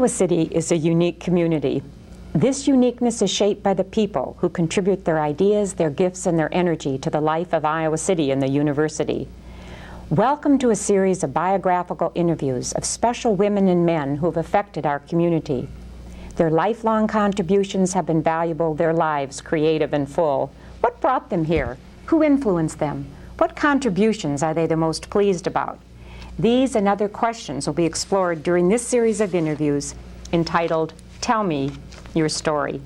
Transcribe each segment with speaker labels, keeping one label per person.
Speaker 1: Iowa City is a unique community. This uniqueness is shaped by the people who contribute their ideas, their gifts, and their energy to the life of Iowa City and the university. Welcome to a series of biographical interviews of special women and men who have affected our community. Their lifelong contributions have been valuable, their lives creative and full. What brought them here? Who influenced them? What contributions are they the most pleased about? These and other questions will be explored during this series of interviews entitled, Tell Me Your Story.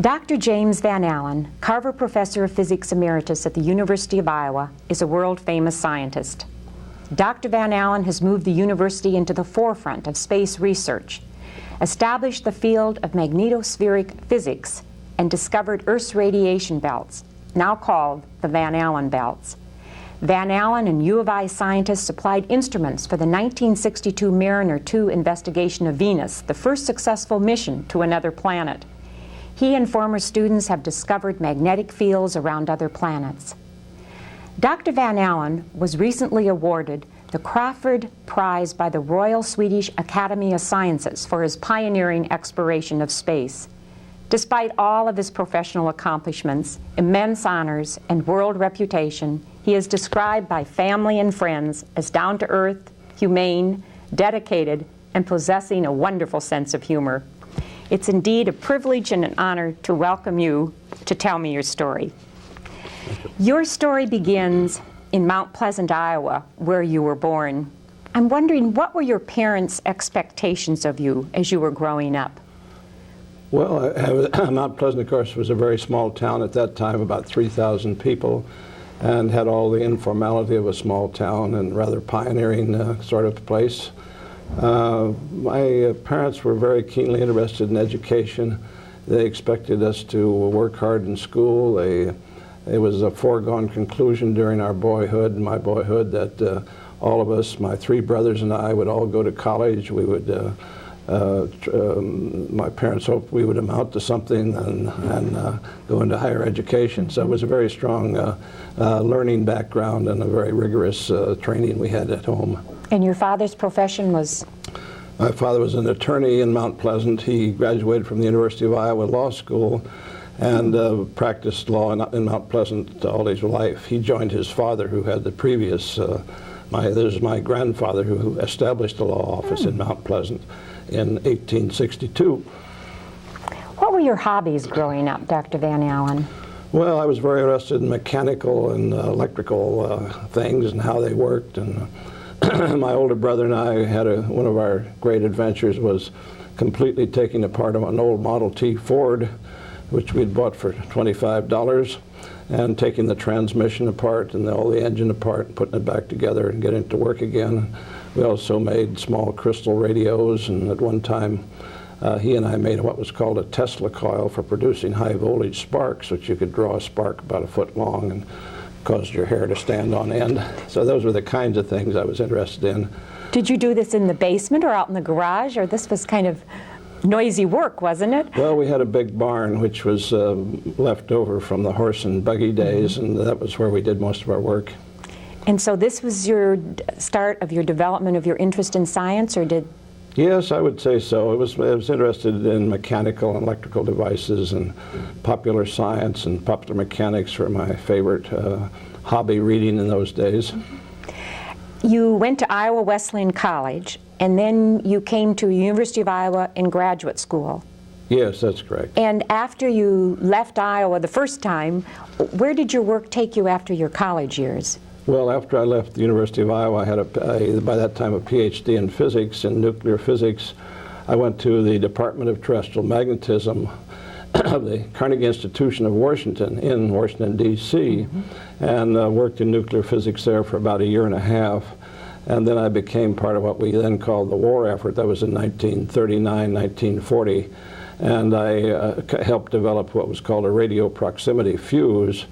Speaker 1: Dr. James Van Allen, Carver Professor of Physics Emeritus at the University of Iowa, is a world-famous scientist. Dr. Van Allen has moved the university into the forefront of space research, established the field of magnetospheric physics, and discovered Earth's radiation belts, now called the Van Allen belts. Van Allen and U of I scientists supplied instruments for the 1962 Mariner 2 investigation of Venus, the first successful mission to another planet. He and former students have discovered magnetic fields around other planets. Dr. Van Allen was recently awarded the Crawford Prize by the Royal Swedish Academy of Sciences for his pioneering exploration of space. Despite all of his professional accomplishments, immense honors, and world reputation, he is described by family and friends as down-to-earth, humane, dedicated, and possessing a wonderful sense of humor. It's indeed a privilege and an honor to welcome you to Tell Me Your Story. Your story begins in Mount Pleasant, Iowa, where you were born. I'm wondering, what were your parents' expectations of you as you were growing up?
Speaker 2: Well, Mount Pleasant, of course, was a very small town at that time, about 3,000 people, and had all the informality of a small town and rather pioneering sort of place. My parents were very keenly interested in education. They expected us to work hard in school. It was a foregone conclusion during our boyhood, my boyhood, that all of us, my three brothers and I, would all go to college. We would my parents hoped we would amount to something and go into higher education. So it was a very strong learning background and a very rigorous training we had at home.
Speaker 1: And your father's profession was?
Speaker 2: My father was an attorney in Mount Pleasant. He graduated from the University of Iowa Law School and practiced law in Mount Pleasant all his life. He joined his father, who had the previous, this is my grandfather, who established the law office in Mount Pleasant in 1862.
Speaker 1: What were your hobbies growing up, Dr. Van Allen?
Speaker 2: Well, I was very interested in mechanical and electrical things and how they worked. And my older brother and I had one of our great adventures was completely taking apart an old Model T Ford, which we'd bought for $25, and taking the transmission apart and all the engine apart and putting it back together and getting it to work again. We also made small crystal radios, and at one time he and I made what was called a Tesla coil for producing high voltage sparks, which you could draw a spark about a foot long and caused your hair to stand on end. So those were the kinds of things I was interested in.
Speaker 1: Did you do this in the basement or out in the garage, or this was kind of noisy work, wasn't it?
Speaker 2: Well, we had a big barn which was left over from the horse and buggy days, and that was where we did most of our work.
Speaker 1: And so this was your start of your development of your interest in science, or did?
Speaker 2: Yes, I would say so. I was interested in mechanical and electrical devices, and popular science and popular mechanics were my favorite hobby reading in those days.
Speaker 1: You went to Iowa Wesleyan College, and then you came to University of Iowa in graduate school.
Speaker 2: Yes, that's correct.
Speaker 1: And after you left Iowa the first time, where did your work take you after your college years?
Speaker 2: Well, after I left the University of Iowa, I had by that time a PhD in physics, in nuclear physics. I went to the Department of Terrestrial Magnetism of the Carnegie Institution of Washington in Washington, D.C., and worked in nuclear physics there for about a year and a half. And then I became part of what we then called the war effort. That was in 1939, 1940. And I helped develop what was called a radio proximity fuse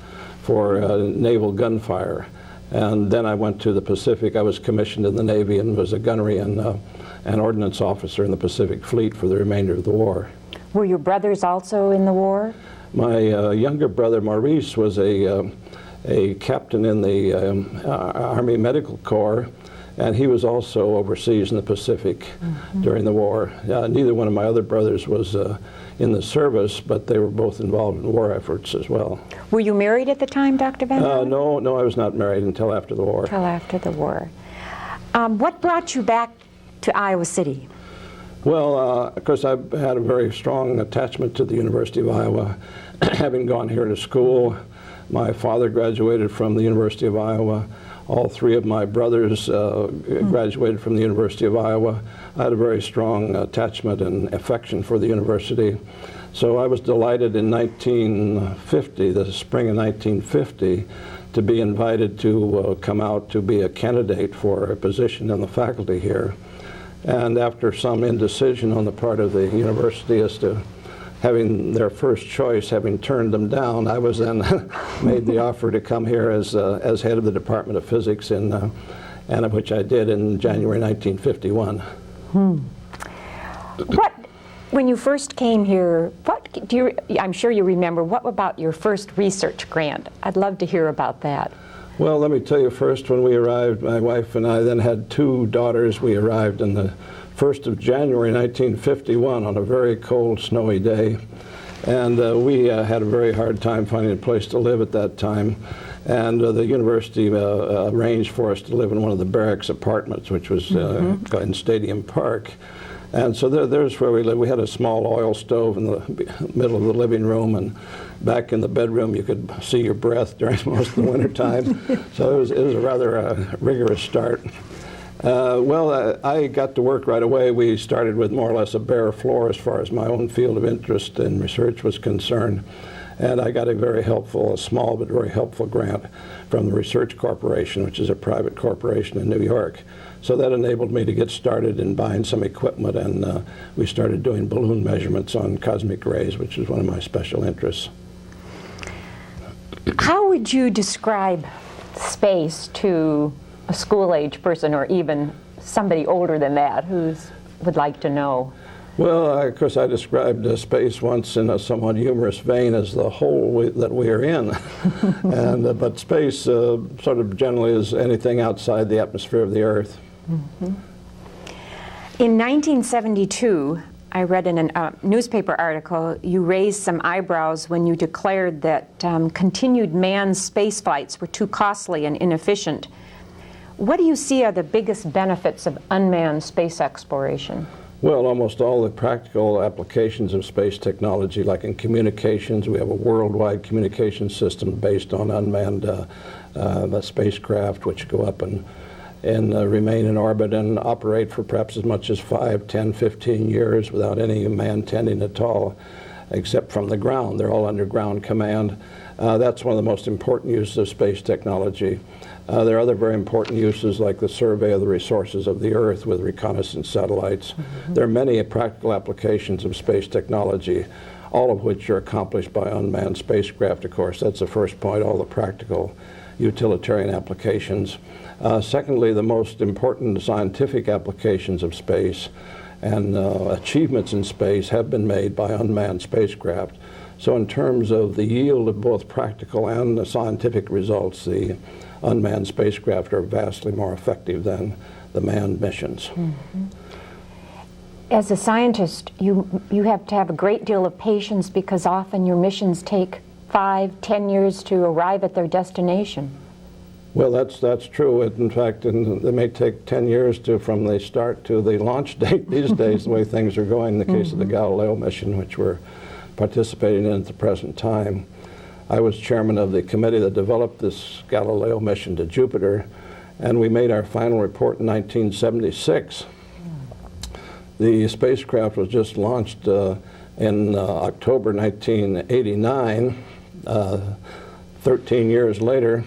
Speaker 2: for naval gunfire. And then I went to the Pacific. I was commissioned in the Navy and was a gunnery and an ordnance officer in the Pacific Fleet for the remainder of the war.
Speaker 1: Were your brothers also in the war?
Speaker 2: My younger brother, Maurice, was a captain in the Army Medical Corps, and he was also overseas in the Pacific during the war. Neither one of my other brothers was in the service, but they were both involved in war efforts as well.
Speaker 1: Were you married at the time, Dr. Van Allen?
Speaker 2: No, I was not married until after the war.
Speaker 1: Until after the war. What brought you back to Iowa City?
Speaker 2: Well, of course, I've had a very strong attachment to the University of Iowa, having gone here to school. My father graduated from the University of Iowa. All three of my brothers graduated from the University of Iowa. I had a very strong attachment and affection for the university. So I was delighted in 1950, the spring of 1950, to be invited to come out to be a candidate for a position in the faculty here. And after some indecision on the part of the university as to having their first choice, having turned them down, I was then made the offer to come here as head of the Department of Physics, and which I did in January 1951.
Speaker 1: When you first came here, I'm sure you remember, what about your first research grant? I'd love to hear about that.
Speaker 2: Well, let me tell you first, when we arrived, my wife and I then had two daughters. We arrived on the 1st of January 1951 on a very cold, snowy day. And we had a very hard time finding a place to live at that time. And the university arranged for us to live in one of the barracks apartments, which was in Stadium Park. And so there's where we lived. We had a small oil stove in the middle of the living room, and back in the bedroom you could see your breath during most of the winter time. So it was a rather rigorous start. I got to work right away. We started with more or less a bare floor as far as my own field of interest in research was concerned. And I got a small but very helpful grant from the Research Corporation, which is a private corporation in New York. So that enabled me to get started in buying some equipment, and we started doing balloon measurements on cosmic rays, which is one of my special interests.
Speaker 1: How would you describe space to a school-age person, or even somebody older than that who would like to know?
Speaker 2: Well, of course, I described space once in a somewhat humorous vein as the hole that we are in. But space sort of generally is anything outside the atmosphere of the Earth.
Speaker 1: In 1972, I read in a newspaper article, you raised some eyebrows when you declared that continued manned space flights were too costly and inefficient. What do you see are the biggest benefits of unmanned space exploration?
Speaker 2: Well, almost all the practical applications of space technology, like in communications, we have a worldwide communication system based on unmanned spacecraft, which go up and remain in orbit and operate for perhaps as much as 5, 10, 15 years without any man tending at all, except from the ground. They're all under ground command. That's one of the most important uses of space technology. There are other very important uses, like the survey of the resources of the Earth with reconnaissance satellites. There are many practical applications of space technology, all of which are accomplished by unmanned spacecraft, of course. That's the first point, all the practical utilitarian applications. Secondly, the most important scientific applications of space and achievements in space have been made by unmanned spacecraft. So in terms of the yield of both practical and the scientific results, the unmanned spacecraft are vastly more effective than the manned missions.
Speaker 1: As a scientist, you have to have a great deal of patience, because often your missions take 5, 10 years to arrive at their destination.
Speaker 2: Well, that's true. In fact, they may take 10 years from the start to the launch date these days, the way things are going in the case of the Galileo mission, which we're participating in at the present time. I was chairman of the committee that developed this Galileo mission to Jupiter, and we made our final report in 1976. The spacecraft was just launched in October 1989, 13 years later,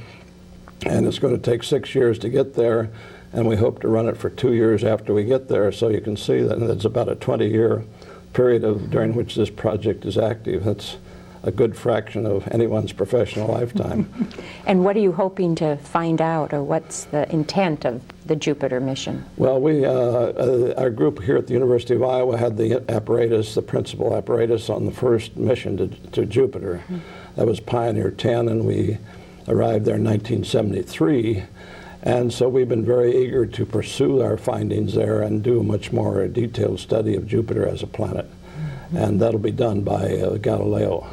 Speaker 2: and it's going to take 6 years to get there, and we hope to run it for 2 years after we get there. So you can see that it's about a 20-year period during which this project is active. That's a good fraction of anyone's professional lifetime.
Speaker 1: And what are you hoping to find out, or what's the intent of the Jupiter mission?
Speaker 2: Well, our group here at the University of Iowa had the apparatus, the principal apparatus, on the first mission to Jupiter. That was Pioneer 10, and we arrived there in 1973. And so we've been very eager to pursue our findings there and do a much more detailed study of Jupiter as a planet. And that'll be done by Galileo.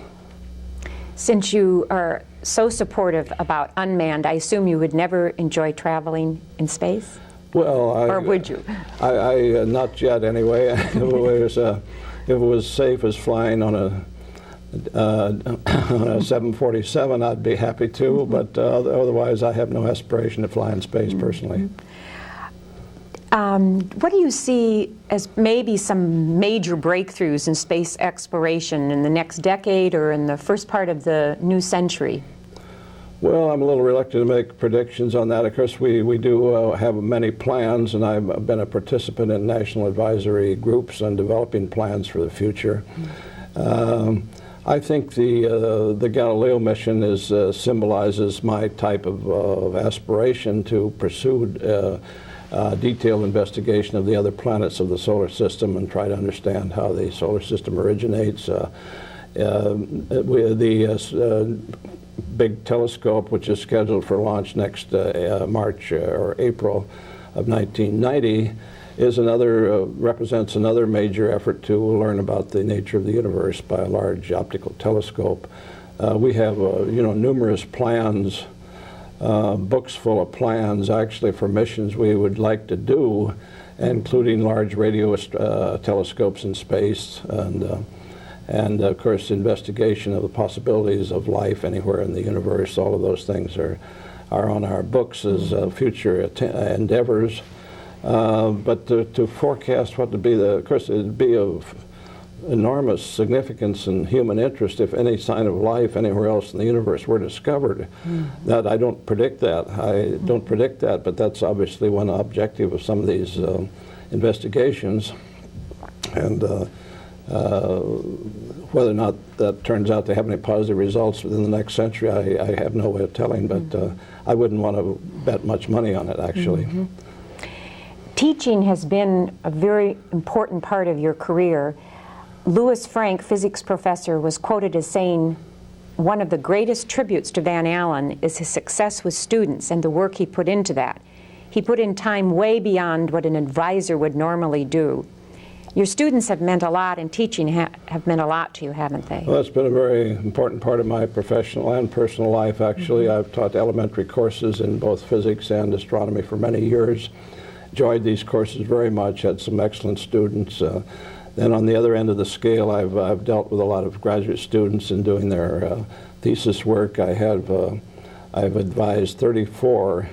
Speaker 1: Since you are so supportive about unmanned, I assume you would never enjoy traveling in space?
Speaker 2: Well,
Speaker 1: or would you?
Speaker 2: I not yet anyway. If it was safe as flying on a 747, I'd be happy to, but otherwise I have no aspiration to fly in space personally.
Speaker 1: What do you see as maybe some major breakthroughs in space exploration in the next decade or in the first part of the new century?
Speaker 2: Well, I'm a little reluctant to make predictions on that. Of course, we do have many plans, and I've been a participant in national advisory groups on developing plans for the future. I think the Galileo mission symbolizes my type of aspiration to pursue detailed investigation of the other planets of the solar system and try to understand how the solar system originates. Big telescope, which is scheduled for launch next March or April of 1990, represents another major effort to learn about the nature of the universe by a large optical telescope. We have numerous plans, books full of plans actually for missions we would like to do, including large radio telescopes in space and of course investigation of the possibilities of life anywhere in the universe. All of those things are on our books as future endeavors. But to forecast what to be of course it would be of enormous significance and human interest if any sign of life anywhere else in the universe were discovered. That I don't predict that. But that's obviously one objective of some of these investigations. And whether or not that turns out to have any positive results within the next century, I have no way of telling, but I wouldn't want to bet much money on it, actually.
Speaker 1: Teaching has been a very important part of your career. Louis Frank, physics professor, was quoted as saying, "One of the greatest tributes to Van Allen is his success with students and the work he put into that. He put in time way beyond what an advisor would normally do." Your students have meant a lot, and teaching have meant a lot to you, haven't they?
Speaker 2: Well, that's been a very important part of my professional and personal life, actually. I've taught elementary courses in both physics and astronomy for many years. Enjoyed these courses very much, had some excellent students. Then on the other end of the scale, I've dealt with a lot of graduate students in doing their thesis work. I've advised 34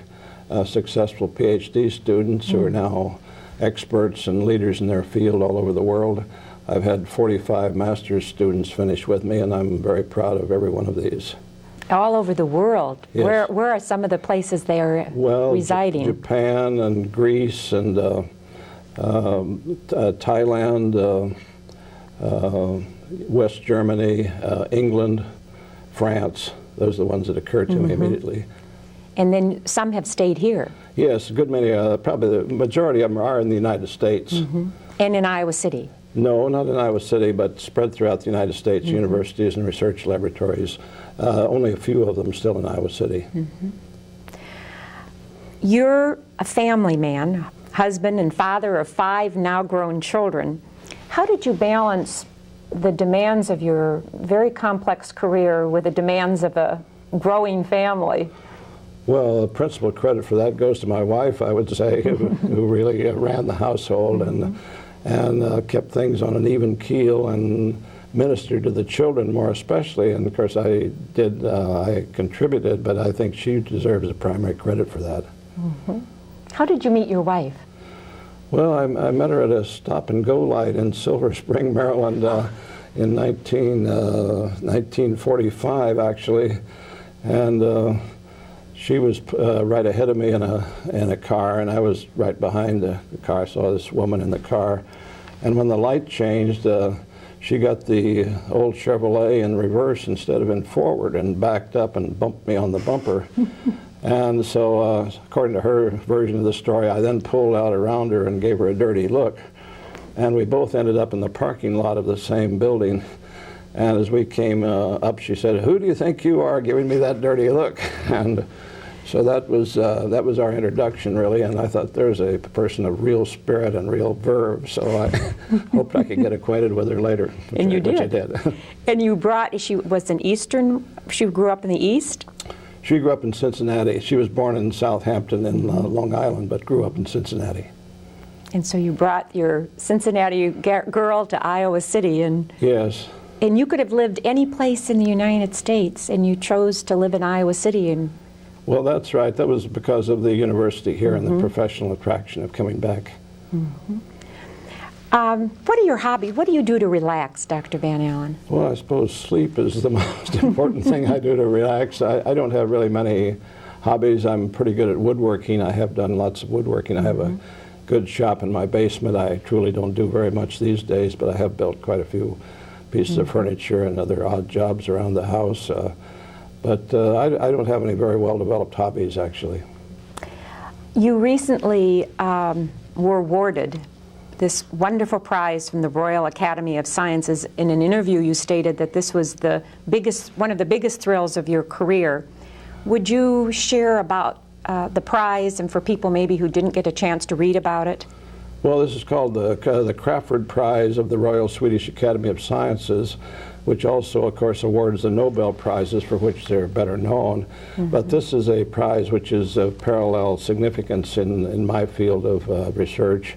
Speaker 2: successful PhD students who are now experts and leaders in their field all over the world. I've had 45 master's students finish with me, and I'm very proud of every one of these.
Speaker 1: All over the world?
Speaker 2: Yes.
Speaker 1: Where are some of the places they are residing?
Speaker 2: Japan and Greece and Thailand, West Germany, England, France. Those are the ones that occur to me immediately.
Speaker 1: And then some have stayed here?
Speaker 2: Yes, a good many, probably the majority of them are in the United States.
Speaker 1: And in Iowa City?
Speaker 2: No, not in Iowa City, but spread throughout the United States, universities and research laboratories. Only a few of them still in Iowa City.
Speaker 1: You're a family man, husband and father of 5 now grown children. How did you balance the demands of your very complex career with the demands of a growing family?
Speaker 2: Well, the principal credit for that goes to my wife, I would say, who really ran the household and kept things on an even keel and ministered to the children more especially. And of course I contributed, but I think she deserves the primary credit for that.
Speaker 1: How did you meet your wife?
Speaker 2: Well, I met her at a stop-and-go light in Silver Spring, Maryland in 1945, actually. And she was right ahead of me in a car, and I was right behind the car. I saw this woman in the car. And when the light changed, she got the old Chevrolet in reverse instead of in forward and backed up and bumped me on the bumper. And so, according to her version of the story, I then pulled out around her and gave her a dirty look. And we both ended up in the parking lot of the same building. And as we came up, she said, "Who do you think you are giving me that dirty look?" And So that was our introduction, really, and I thought there's a person of real spirit and real verve, so I hoped I could get acquainted with her later, which I did.
Speaker 1: And you brought, she was an Eastern, she grew up in the East?
Speaker 2: She grew up in Cincinnati. She was born in Southampton in Long Island, but grew up in Cincinnati.
Speaker 1: And so you brought your Cincinnati girl to Iowa City, and
Speaker 2: yes.
Speaker 1: And you could have lived any place in the United States, and you chose to live in Iowa City. And
Speaker 2: well, that's right. That was because of the university here and the professional attraction of coming back.
Speaker 1: What are your hobbies? What do you do to relax, Dr. Van Allen?
Speaker 2: Well, I suppose sleep is the most important thing I do to relax. I don't have really many hobbies. I'm pretty good at woodworking. I have done lots of woodworking. I have a good shop in my basement. I truly don't do very much these days, but I have built quite a few pieces of furniture and other odd jobs around the house. But I don't have any very well-developed hobbies, actually.
Speaker 1: You recently were awarded this wonderful prize from the Royal Academy of Sciences. In an interview, you stated that this was one of the biggest thrills of your career. Would you share about the prize, and for people maybe who didn't get a chance to read about it?
Speaker 2: Well, this is called the Crafoord Prize of the Royal Swedish Academy of Sciences, which also, of course, awards the Nobel Prizes, for which they're better known. But this is a prize which is of parallel significance in my field of research,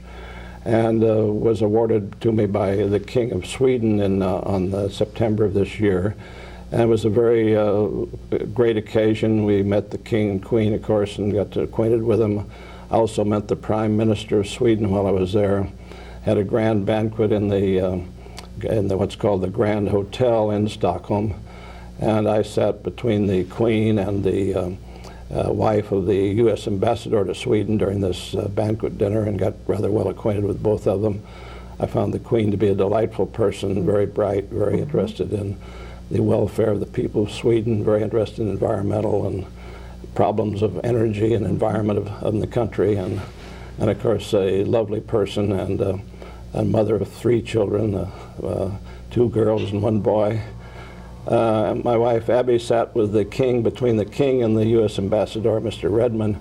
Speaker 2: and was awarded to me by the King of Sweden on September of this year. And it was a very great occasion. We met the King and Queen, of course, and got acquainted with them. I also met the Prime Minister of Sweden while I was there. Had a grand banquet in what's called the Grand Hotel in Stockholm, and I sat between the Queen and the wife of the U.S. Ambassador to Sweden during this banquet dinner, and got rather well acquainted with both of them. I found the Queen to be a delightful person, very bright, very interested in the welfare of the people of Sweden, very interested in environmental and problems of energy and environment of the country, and of course a lovely person, and a mother of 3 children, 2 girls and 1 boy. My wife Abby sat with the King, between the King and the U.S. Ambassador, Mr. Redmond,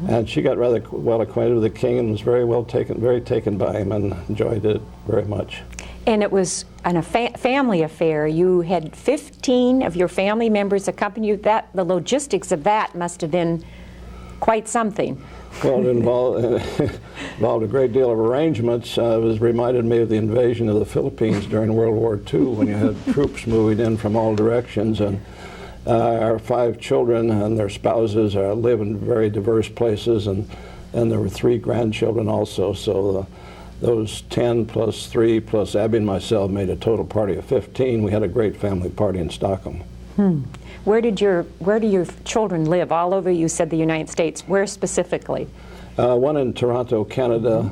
Speaker 2: and she got rather well acquainted with the King and was very taken by him, and enjoyed it very much.
Speaker 1: And it was a family affair. You had 15 of your family members accompany you. The logistics of that must have been quite something.
Speaker 2: Well, it involved a great deal of arrangements. It reminded me of the invasion of the Philippines during World War II, when you had troops moving in from all directions. And our 5 children and their spouses live in very diverse places, and there were 3 grandchildren also. So those 10 plus 3 plus Abby and myself made a total party of 15. We had a great family party in Stockholm.
Speaker 1: Where do your children live? All over, you said, the United States. Where specifically?
Speaker 2: One in Toronto, Canada,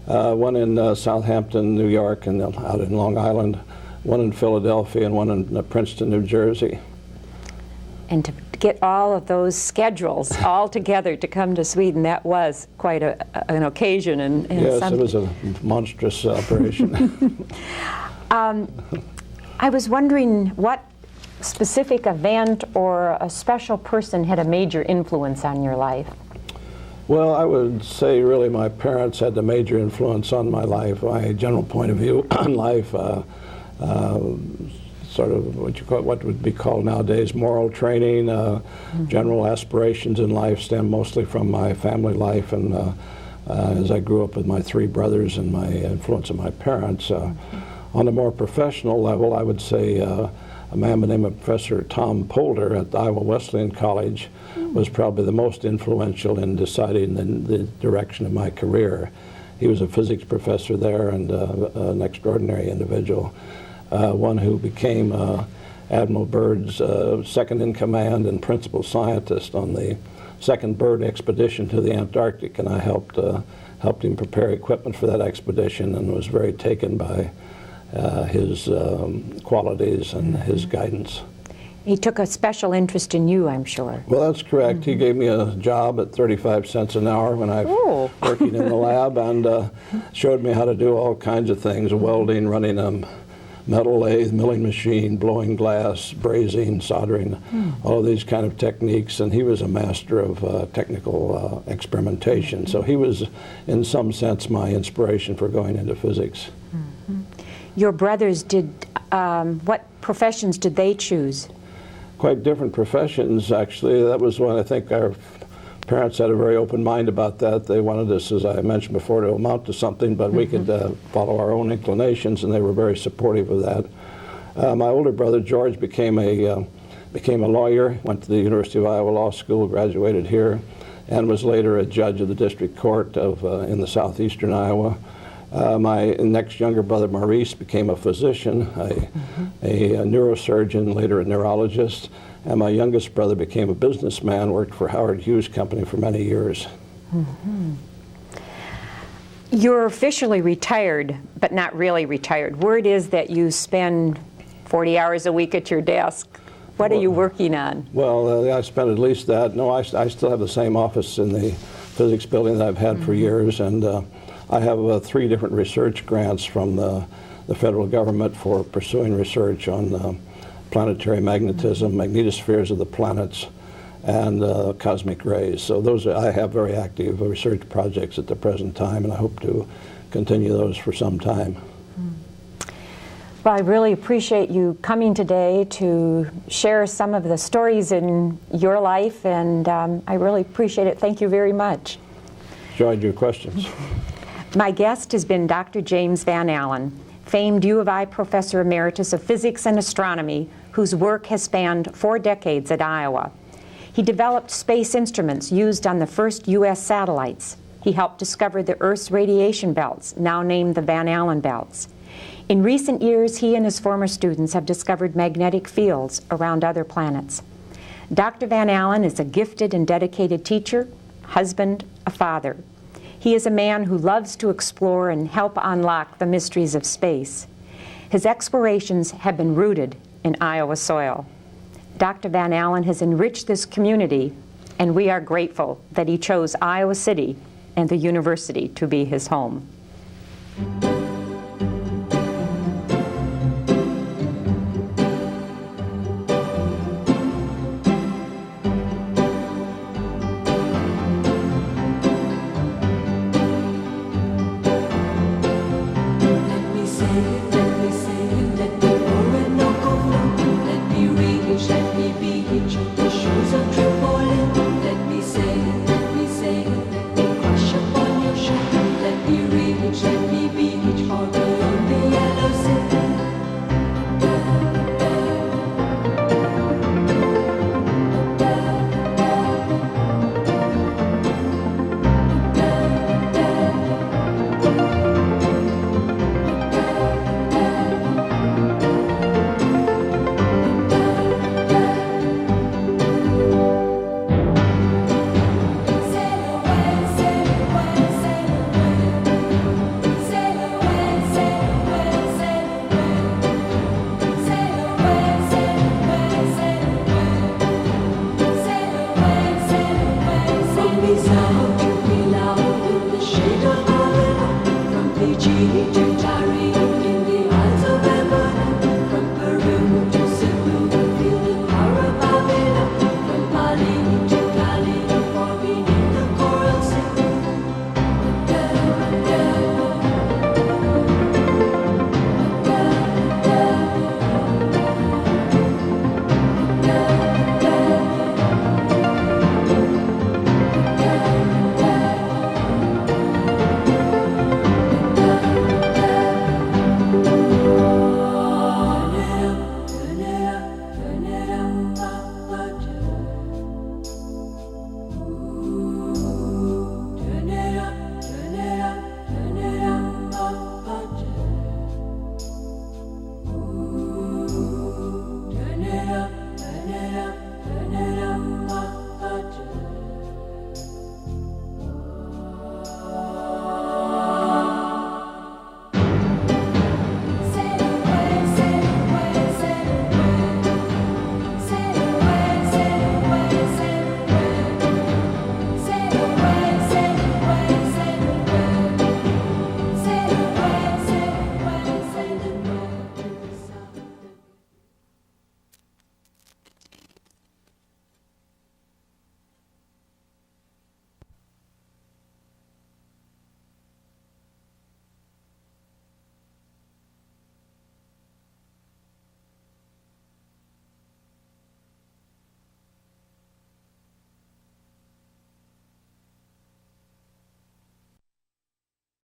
Speaker 2: one in Southampton, New York, and out in Long Island, one in Philadelphia, and one in Princeton, New Jersey.
Speaker 1: And to get all of those schedules all together to come to Sweden, that was quite an occasion. And
Speaker 2: yes,
Speaker 1: something.
Speaker 2: It was a monstrous operation.
Speaker 1: I was wondering what specific event or a special person had a major influence on your life?
Speaker 2: Well, I would say really my parents had the major influence on my life, my general point of view on life, sort of what would be called nowadays moral training, general aspirations in life stem mostly from my family life, and as I grew up with my 3 brothers and my influence of my parents. On a more professional level, I would say a man by the name of Professor Tom Polder at Iowa Wesleyan College was probably the most influential in deciding the direction of my career. He was a physics professor there, and an extraordinary individual, one who became Admiral Byrd's second-in-command and principal scientist on the second Byrd expedition to the Antarctic, and I helped him prepare equipment for that expedition, and was very taken by his qualities and his guidance.
Speaker 1: He took a special interest in you, I'm sure.
Speaker 2: Well, that's correct. He gave me a job at 35 cents an hour when I was working in the lab, and showed me how to do all kinds of things, welding, running a metal lathe, milling machine, blowing glass, brazing, soldering, all these kind of techniques. And he was a master of technical experimentation. So he was, in some sense, my inspiration for going into physics.
Speaker 1: Your brothers what professions did they choose?
Speaker 2: Quite different professions, actually. That was when I think our parents had a very open mind about that. They wanted us, as I mentioned before, to amount to something, but we could follow our own inclinations, and they were very supportive of that. My older brother, George, became a lawyer, went to the University of Iowa Law School, graduated here, and was later a judge of the district court in the southeastern Iowa. My next younger brother, Maurice, became a physician, a neurosurgeon, later a neurologist. And my youngest brother became a businessman, worked for Howard Hughes Company for many years.
Speaker 1: You're officially retired, but not really retired. Word is that you spend 40 hours a week at your desk. What are you working on?
Speaker 2: Well, I spent at least that. No, I still have the same office in the physics building that I've had for years, and I have 3 different research grants from the federal government for pursuing research on planetary magnetism, magnetospheres of the planets, and cosmic rays. So I have very active research projects at the present time, and I hope to continue those for some time.
Speaker 1: Well, I really appreciate you coming today to share some of the stories in your life, and I really appreciate it. Thank you very much.
Speaker 2: Enjoyed your questions.
Speaker 1: My guest has been Dr. James Van Allen, famed U of I Professor Emeritus of Physics and Astronomy, whose work has spanned 4 decades at Iowa. He developed space instruments used on the first U.S. satellites. He helped discover the Earth's radiation belts, now named the Van Allen belts. In recent years, he and his former students have discovered magnetic fields around other planets. Dr. Van Allen is a gifted and dedicated teacher, husband, a father. He is a man who loves to explore and help unlock the mysteries of space. His explorations have been rooted in Iowa soil. Dr. Van Allen has enriched this community, and we are grateful that he chose Iowa City and the university to be his home.